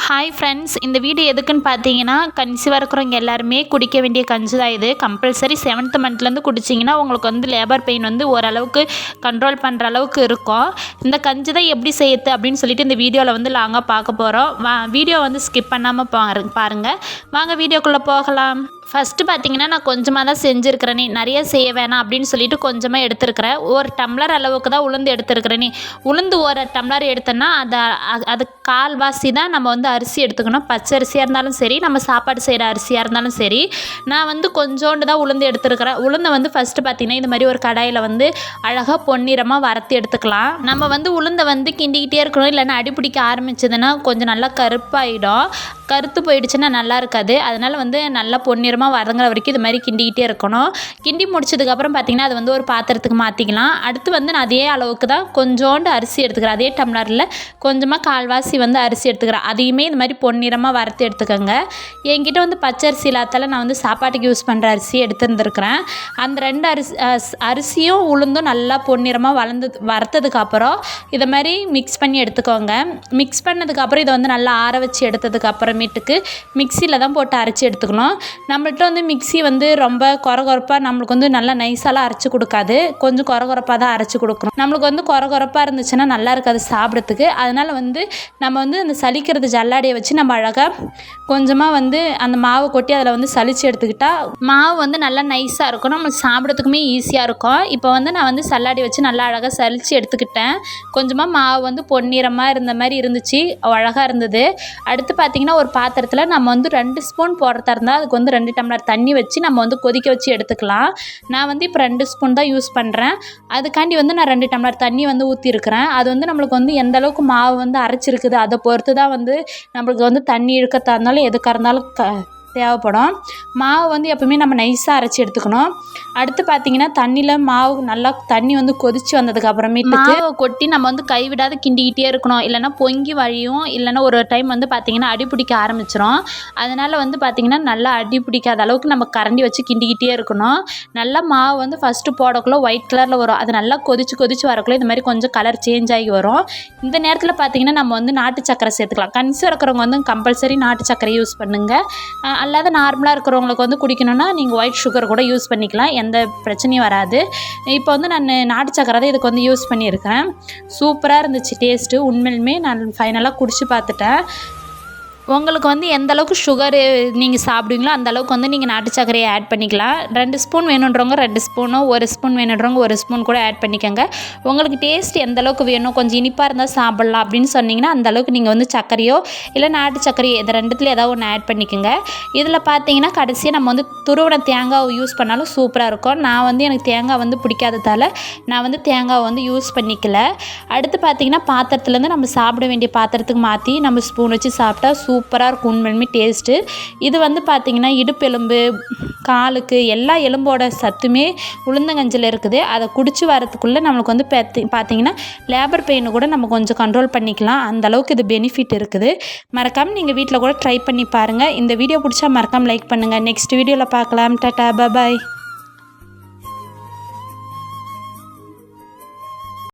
Hi friends, இந்த video எதுக்குன்னு பார்த்தீங்கன்னா, கன்சீவாக இருக்கிறவங்க எல்லாருமே குடிக்க வேண்டிய கஞ்சி தான் இது. கம்பல்சரி 7th மந்த்லேருந்து குடிச்சிங்கன்னா உங்களுக்கு வந்து லேபர் பெயின் வந்து ஓரளவுக்கு கண்ட்ரோல் பண்ணுற அளவுக்கு இருக்கும். இந்த கஞ்சி தான் எப்படி செய்யுது அப்படின்னு சொல்லிட்டு இந்த வீடியோவில் வந்து லாங்காக பார்க்க போகிறோம். வீடியோ வந்து ஸ்கிப் பண்ணாமல் பாருங்கள். வாங்க வீடியோக்குள்ளே போகலாம். ஃபஸ்ட்டு பார்த்தீங்கன்னா, நான் கொஞ்சமாக தான் செஞ்சுருக்கிறேனே, நிறைய செய்ய வேணாம் அப்படின்னு சொல்லிட்டு கொஞ்சமாக எடுத்துருக்கிறேன். ஒரு டம்ளர் அளவுக்கு தான் உளுந்து எடுத்துருக்கிறேனே. உளுந்து ஒரு டம்ளர் எடுத்தோன்னா அது கால்வாசி தான் நம்ம வந்து அரிசி எடுத்துக்கணும். பச்சை அரிசியாக இருந்தாலும் சரி, நம்ம சாப்பாடு செய்கிற அரிசியாக இருந்தாலும் சரி. நான் வந்து கொஞ்சோண்டு தான் உளுந்து எடுத்துருக்கிறேன். உளுந்தை வந்து ஃபஸ்ட்டு பார்த்திங்கன்னா இந்த மாதிரி ஒரு கடாயில் வந்து அழகாக பொன்னிறமாக வறுத்து எடுத்துக்கலாம். நம்ம வந்து உளுந்தை வந்து கிண்டிக்கிட்டே இருக்கணும், இல்லைன்னா அடி பிடிக்க ஆரம்பிச்சதுன்னா கொஞ்சம் நல்லா கருப்பாயிடும். கருத்து போயிடுச்சுன்னா நல்லா இருக்காது. அதனால் வந்து நல்லா பொன்னிறமாக வதங்குற வரைக்கும் இது மாதிரி கிண்டிக்கிட்டே இருக்கணும். கிண்டி முடிச்சதுக்கப்புறம் பார்த்திங்கன்னா அது வந்து ஒரு பாத்திரத்துக்கு மாற்றிக்கலாம். அடுத்து வந்து நான் அதே அளவுக்கு தான் கொஞ்சோண்டு அரிசி எடுத்துக்கிறேன். அதே டம்ளரில் கொஞ்சமாக கால்வாசி வந்து அரிசி எடுத்துக்கிறேன். அதையுமே இது மாதிரி பொன்னிறமாக வறுத்து எடுத்துக்கோங்க. என்கிட்ட வந்து பச்சரிசி இல்லாதால நான் வந்து சாப்பாட்டுக்கு யூஸ் பண்ணுற அரிசி எடுத்துருந்துருக்கிறேன். அந்த 2 அரிசியும் உளுந்தும் நல்லா பொன்னிறமாக வறுத்ததுக்கப்புறம் இதை மாதிரி மிக்ஸ் பண்ணி எடுத்துக்கோங்க. மிக்ஸ் பண்ணதுக்கப்புறம் இதை வந்து நல்லா ஆற வச்சு எடுத்ததுக்கப்புறமேட்டுக்கு மிக்சியில் தான் போட்டு அரைச்சி எடுத்துக்கணும். நம்மள்கிட்ட வந்து மிக்சி வந்து ரொம்ப கொரகொரப்பாக நம்மளுக்கு வந்து நல்லா நைஸாலாம் அரைச்சி கொடுக்காது. கொஞ்சம் கொரகொரப்பாக தான் அரைச்சி கொடுக்கணும். நம்மளுக்கு வந்து கொரகொரப்பாக இருந்துச்சுன்னா நல்லா இருக்காது சாப்பிட்றதுக்கு. அதனால் வந்து நம்ம வந்து அந்த சலிக்கிறது ஜல்லாடியை வச்சு நம்ம அழகாக கொஞ்சமாக வந்து அந்த மாவை கொட்டி அதில் வந்து சலித்து எடுத்துக்கிட்டால் மாவு வந்து நல்லா நைஸாக இருக்கும். நம்ம சாப்பிட்றதுக்குமே ஈஸியாக இருக்கும். இப்போ வந்து நான் வந்து சல்லாடி வச்சு நல்லா அழகாக சலித்து எடுத்துக்கிட்டேன். கொஞ்சமாக மாவு வந்து பொன்னிறமாக இருந்த மாதிரி இருந்துச்சு, அழகாக இருந்தது. அடுத்து பார்த்திங்கன்னா ஒரு பாத்திரத்தில் நம்ம வந்து 2 ஸ்பூன் போடுறதா இருந்தால் அதுக்கு வந்து 2 டம்ளர் தண்ணி வச்சு நம்ம வந்து கொதிக்க வச்சு எடுத்துக்கலாம். நான் வந்து இப்போ 2 ஸ்பூன் தான் யூஸ் பண்ணுறேன். அதுக்காண்டி வந்து நான் 2 டம்ளர் தண்ணி வந்து ஊற்றிருக்கிறேன். அது வந்து நம்மளுக்கு வந்து எந்த அளவுக்கு மாவு வந்து அரைச்சிருக்குது அதை பொறுத்து தான் வந்து நம்மளுக்கு வந்து தண்ணி இழுக்கத்தான் இருந்தாலும் எதுக்காக இருந்தாலும் தேவைப்படும். மாவு வந்து எப்பவுமே நம்ம நைஸாக அரைச்சி எடுத்துக்கணும். அடுத்து பார்த்திங்கன்னா தண்ணியில் மாவு நல்லா தண்ணி வந்து கொதித்து வந்ததுக்கு அப்புறமேட்டுக்கு மாவை கொட்டி நம்ம வந்து கைவிடாத கிண்டிக்கிட்டே இருக்கணும். இல்லைன்னா பொங்கி வழியும், இல்லைன்னா ஒரு டைம் வந்து பார்த்திங்கன்னா அடி பிடிக்க ஆரம்பிச்சிடும். அதனால் வந்து பார்த்திங்கன்னா நல்லா அடி பிடிக்காத அளவுக்கு நம்ம கரண்டி வச்சு கிண்டிக்கிட்டே இருக்கணும். நல்லா மாவு வந்து ஃபஸ்ட்டு போடக்குள்ளே ஒயிட் கலரில் வரும். அது நல்லா கொதிச்சு வரக்குள்ளே இது மாதிரி கொஞ்சம் கலர் சேஞ்ச் ஆகி வரும். இந்த நேரத்தில் பார்த்திங்கன்னா நம்ம வந்து நாட்டு சக்கரை சேர்த்துக்கலாம். கன்சீவாக இருக்கிறவங்க வந்து கம்பல்சரி நாட்டு சக்கரை யூஸ் பண்ணுங்கள். அல்லாத நார்மலாக இருக்கிறவங்களுக்கு வந்து குடிக்கணும்னா நீங்கள் ஒயிட் சுகர் கூட யூஸ் பண்ணிக்கலாம், எந்த பிரச்சனையும் வராது. இப்போ வந்து நான் நாட்டு சக்கரை தான் இதுக்கு வந்து யூஸ் பண்ணியிருக்கேன். சூப்பராக இருந்துச்சு டேஸ்ட்டு. உண்மையிலுமே நான் ஃபைனலாக குடிச்சு பார்த்துட்டேன். உங்களுக்கு வந்து எந்த அளவுக்கு சுகரு நீங்கள் சாப்பிடுவீங்களோ அந்த அளவுக்கு வந்து நீங்கள் நாட்டு சர்க்கரையை ஆட் பண்ணிக்கலாம். 2 ஸ்பூன் வேணுன்றவங்க 2 ஸ்பூனும், 1 ஸ்பூன் வேணுன்றவங்க 1 ஸ்பூன் கூட ஆட் பண்ணிக்கோங்க. உங்களுக்கு டேஸ்ட் எந்த அளவுக்கு வேணும், கொஞ்சம் இனிப்பாக இருந்தால் சாப்பிட்லாம் அப்படின்னு சொன்னிங்கன்னா அந்த அளவுக்கு நீங்கள் வந்து சர்க்கரையோ இல்லை நாட்டு சர்க்கரையோ இது 2த்துல ஏதாவது ஒன்று ஆட் பண்ணிக்கோங்க. இதில் பார்த்தீங்கன்னா கடைசியாக நம்ம வந்து துருவன தேங்காவை யூஸ் பண்ணாலும் சூப்பராக இருக்கும். நான் வந்து எனக்கு தேங்காய் வந்து பிடிக்காததால் நான் வந்து தேங்காவை வந்து யூஸ் பண்ணிக்கல. அடுத்து பார்த்திங்கன்னா பாத்திரத்துலேருந்து நம்ம சாப்பிட வேண்டிய பாத்திரத்துக்கு மாற்றி நம்ம ஸ்பூன் வச்சு சாப்பிட்டா சூப்பராக இருக்கும். உண்மையுமே டேஸ்ட்டு. இது வந்து பார்த்திங்கன்னா இடுப்பெலும்பு, காலுக்கு எல்லா எலும்போட சத்துமே உளுந்தங்கஞ்சில் இருக்குது. அதை குடிச்சு வரத்துக்குள்ளே நம்மளுக்கு வந்து பார்த்திங்கன்னா லேபர் பெயின் கூட நம்ம கொஞ்சம் கண்ட்ரோல் பண்ணிக்கலாம். அந்தளவுக்கு இது பெனிஃபிட் இருக்குது. மறக்காமல் நீங்கள் வீட்டில் கூட ட்ரை பண்ணி பாருங்கள். இந்த வீடியோ பிடிச்சா மறக்காமல் லைக் பண்ணுங்கள். நெக்ஸ்ட் வீடியோவில் பார்க்கலாம். டாடா, பாய்.